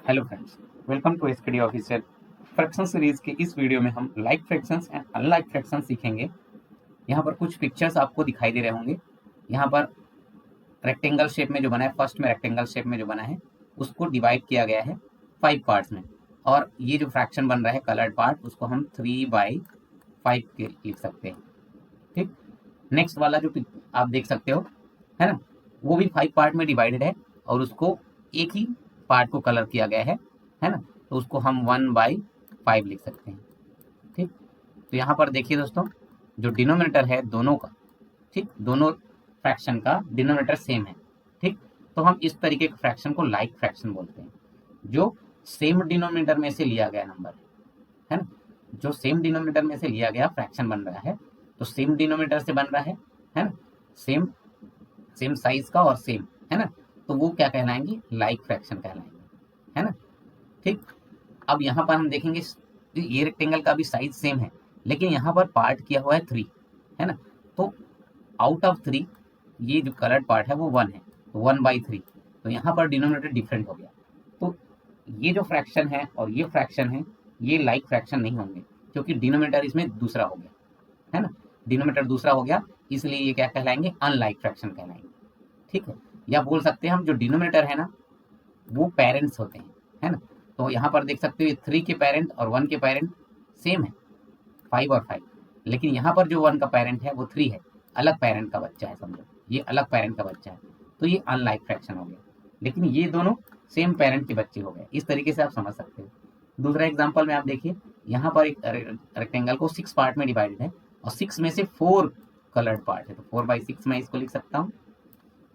Hello friends, welcome to SKD official. Fraction series के इस video में हम like fractions and unlike fractions सीखेंगे। यहाँ पर कुछ पिक्चर्स आपको दिखाई दे रहे होंगे। यहाँ पर रेक्टेंगल शेप में जो बना है, फर्स्ट में रेक्टेंगल शेप में जो बना है उसको डिवाइड किया गया है 5 पार्ट्स में, और ये जो फ्रैक्शन बन रहा है कलर्ड पार्ट उसको हम 3/5 के लिख सकते हैं। ठीक, नेक्स्ट वाला जो आप देख सकते हो है ना, वो भी 5 पार्ट में डिवाइडेड है और उसको एक ही पार्ट को कलर किया गया है ना, तो उसको हम 1/5 लिख सकते हैं। ठीक, तो यहाँ पर देखिए दोस्तों, जो डिनोमिनेटर है दोनों का, ठीक, दोनों फ्रैक्शन का डिनोमिनेटर सेम है। ठीक, तो हम इस तरीके के फ्रैक्शन को लाइक फ्रैक्शन बोलते हैं, जो सेम डिनोमिनेटर में से लिया गया नंबर है ना, जो सेम डिनोमिनेटर में से लिया गया फ्रैक्शन बन रहा है, तो सेम डिनोमिनेटर से बन रहा है ना, सेम सेम साइज का और सेम, है ना, तो वो क्या कहलाएंगे, लाइक फ्रैक्शन कहलाएंगे, है ना। ठीक, अब यहाँ पर हम देखेंगे ये रेक्टेंगल का भी साइज सेम है, लेकिन यहाँ पर पार्ट किया हुआ है 3, है ना, तो आउट ऑफ 3 ये जो कलर्ड पार्ट है वो 1 है, तो 1/3, तो यहाँ पर डिनोमिनेटर डिफरेंट हो गया। तो ये जो फ्रैक्शन है और ये फ्रैक्शन है, ये लाइक फ्रैक्शन नहीं होंगे, क्योंकि डिनोमिनेटर इसमें दूसरा हो गया, है ना, डिनोमिनेटर दूसरा हो गया, इसलिए ये क्या कहलाएंगे, अनलाइक फ्रैक्शन कहलाएंगे। ठीक है, या बोल सकते हैं हम जो डिनोमिनेटर है ना वो पेरेंट्स होते हैं, है ना, तो यहाँ पर देख सकते हो 3 के पेरेंट और 1 के पेरेंट सेम है, 5 और 5, लेकिन यहाँ पर जो 1 का पेरेंट है वो 3 है, अलग पेरेंट का बच्चा है, समझो ये अलग पेरेंट का बच्चा है, तो ये अनलाइक फ्रैक्शन हो गया। लेकिन ये दोनों सेम पेरेंट के बच्चे हो गए, इस तरीके से आप समझ सकते हो। दूसरा एग्जाम्पल में आप देखिए, यहाँ पर एक रेक्टेंगल को 6 पार्ट में डिवाइडेड है और 6 में से 4 कलर्ड पार्ट है, तो 4/6 मैं इसको लिख सकता हूँ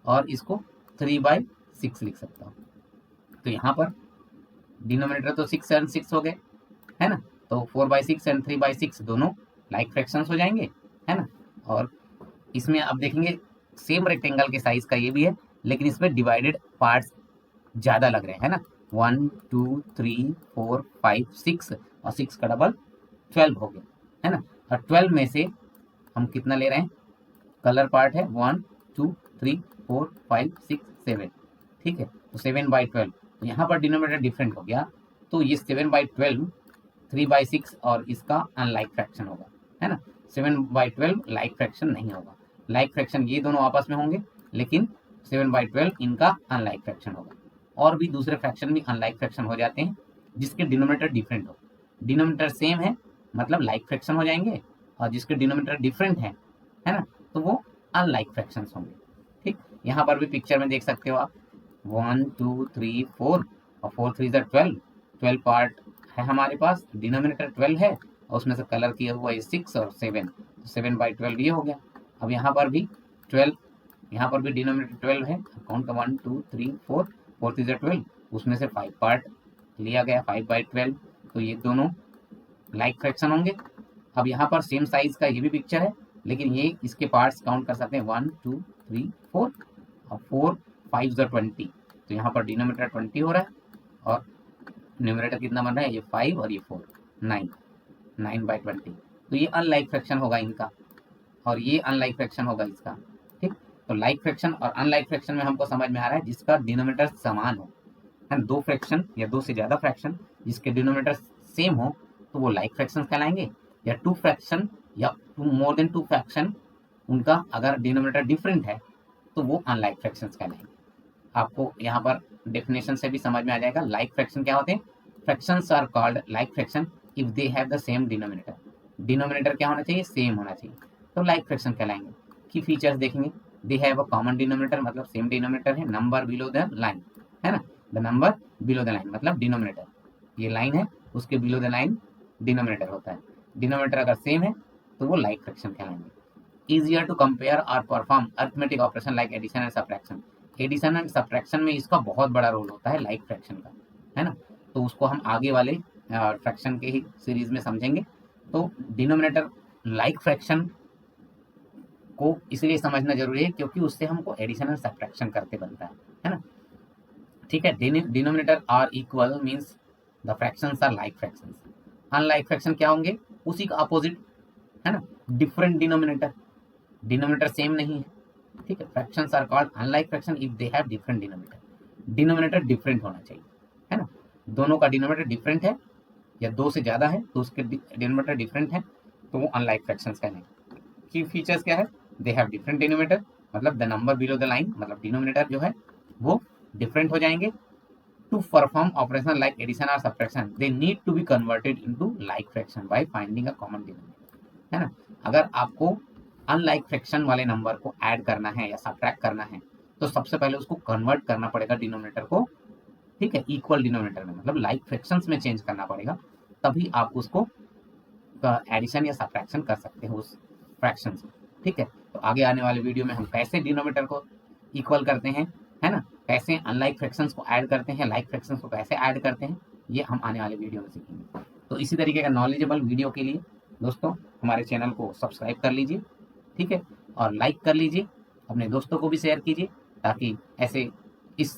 और इसको 3/6 लिख सकता हूँ। तो यहाँ पर डिनोमिनेटर तो 6 एंड 6 हो गए, है ना, तो 4/6 एंड 3/6 दोनों लाइक फ्रैक्शंस हो जाएंगे, है ना। और इसमें आप देखेंगे सेम रेक्टेंगल के साइज का ये भी है, लेकिन इसमें डिवाइडेड पार्ट्स ज़्यादा लग रहे हैं, है ना, 1 2 3 4 5 6 और 6 का डबल 12 हो गया, है ना। और 12 में से हम कितना ले रहे हैं, कलर पार्ट है 1 2 3 4 5 6 7, ठीक है, तो 7/12, तो यहाँ पर डिनोमिनेटर डिफरेंट हो गया, तो ये 7/12 3/6 और इसका अनलाइक फ्रैक्शन होगा, है ना। 7/12 लाइक फ्रैक्शन नहीं होगा, लाइक फ्रैक्शन ये दोनों आपस में होंगे, लेकिन 7/12 इनका अनलाइक फ्रैक्शन होगा। और भी दूसरे फ्रैक्शन भी अनलाइक फ्रैक्शन हो जाते हैं जिसके डिनोमिनेटर डिफरेंट हो, डिनोमिनेटर सेम है मतलब लाइक फ्रैक्शन हो जाएंगे, और जिसके डिनोमिनेटर डिफरेंट है ना, तो वो अनलाइक फ्रैक्शंस होंगे। ठीक, यहाँ पर भी पिक्चर में देख सकते हो आप 1 2 3 4 और 4 3 12, 12 पार्ट है हमारे पास, डिनोमिनेटर 12 है और उसमें से कलर किया हुआ है 6 और 7, तो 7/12 ये हो गया। अब यहाँ पर भी 12, यहाँ पर भी डिनोमिनेटर 12 है, काउंट का 1 2 3 4, 4 3 12, उसमें से 5 पार्ट लिया गया 5/12, तो ये दोनों लाइक फ्रैक्शन होंगे। अब यहाँ पर सेम साइज का ये भी पिक्चर है, लेकिन ये इसके पार्ट्स काउंट कर सकते हैं 1 2 3 4 और 4 5 20, तो यहाँ पर डिनोमिनेटर 20 हो रहा है और न्यूमरेटर कितना बन रहा है, ये 5 और ये 4 9, 9/20, तो ये अनलाइक फ्रैक्शन होगा इनका, और ये अनलाइक फ्रैक्शन होगा इसका। ठीक, तो लाइक फ्रैक्शन और अनलाइक फ्रैक्शन में हमको समझ में आ रहा है जिसका डिनोमिनेटर समान हो, है ना, दो फ्रैक्शन या दो से ज़्यादा फ्रैक्शन जिसके डिनोमिनेटर सेम हो तो वो लाइक फ्रैक्शन कहलाएंगे, या टू फ्रैक्शन या मोर देन टू फ्रैक्शन उनका अगर डिनोमिनेटर डिफरेंट है तो वो अनलाइक फ्रैक्शंस कहलाएंगे। आपको यहाँ पर डेफिनेशन से भी समझ में आ जाएगा लाइक फ्रैक्शन क्या होते हैं। Fractions are called like fraction if they have the same denominator, denominator क्या होना चाहिए, सेम होना चाहिए, तो लाइक फ्रैक्शन कहलाएंगे। की फीचर्स देखेंगे, they have a common denominator मतलब सेम डिनोमिनेटर है, नंबर बिलो द लाइन, है ना, the number below the line मतलब डिनोमिनेटर, ये लाइन है उसके बिलो द लाइन डिनोमिनेटर होता है, डिनोमिनेटर अगर सेम है तो वो लाइक फ्रैक्शन कहलाएंगे। ईजियर टू कंपेयर और perform arithmetic operation like addition and subtraction, addition and subtraction में इसका बहुत बड़ा रोल होता है लाइक फ्रैक्शन का, है ना, तो उसको हम आगे वाले फ्रैक्शन के ही सीरीज में समझेंगे। तो डिनोमिनेटर लाइक फ्रैक्शन को इसलिए समझना जरूरी है क्योंकि उससे हमको एडिशन एंड सब्ट्रैक्शन करते बनता है ना। ठीक है, denominator are equal means the fractions are like fractions, unlike fraction क्या होंगे, उसी का अपोजिट, है ना, डिफरेंट डिनोमिनेटर, डिनोमिनेटर सेम नहीं है। ठीक है, fractions are called unlike fraction if they have different denominator, denominator different होना चाहिए, है ना, दोनों का डिनोमिनेटर डिफरेंट है या 2 से ज़्यादा है तो उसके डिनोमिनेटर डिफरेंट है, तो वो अनलाइक फ्रैक्शंस कहलाएंगे। की फीचर्स क्या है, दे हैव डिफरेंट डिनोमिनेटर, मतलब the number below the line, मतलब डिनोमिनेटर जो है वो डिफरेंट हो जाएंगे। To perform operation like addition और subtraction they need to be converted into like fraction by finding a common denominator, है ना। अगर आपको अनलाइक फ्रैक्शन वाले नंबर को ऐड करना है या सब्ट्रैक्ट करना है तो सबसे पहले उसको कन्वर्ट करना पड़ेगा डिनोमिनेटर को, ठीक है, इक्वल डिनोमिनेटर में, मतलब लाइक फ्रैक्शंस में चेंज करना पड़ेगा, तभी आप उसको एडिशन या सब्ट्रैक्शन कर सकते हो उस फ्रैक्शन से, ठीक है। तो आगे आने वाले वीडियो में हम कैसे डिनोमिनेटर को इक्वल करते हैं, है ना, कैसे अनलाइक फ्रैक्शंस को ऐड करते हैं, लाइक फ्रैक्शंस को कैसे ऐड करते हैं, ये हम आने वाले वीडियो में सीखेंगे। तो इसी तरीके का नॉलेजेबल वीडियो के लिए दोस्तों हमारे चैनल को सब्सक्राइब कर लीजिए, ठीक है, और लाइक कर लीजिए, अपने दोस्तों को भी शेयर कीजिए, ताकि ऐसे इस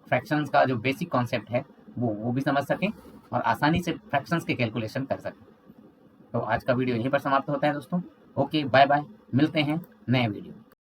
फ्रैक्शंस का जो बेसिक कॉन्सेप्ट है वो भी समझ सकें और आसानी से फ्रैक्शंस के कैलकुलेशन कर सकें। तो आज का वीडियो यहीं पर समाप्त होता है दोस्तों। ओके, बाय बाय, मिलते हैं नए वीडियो।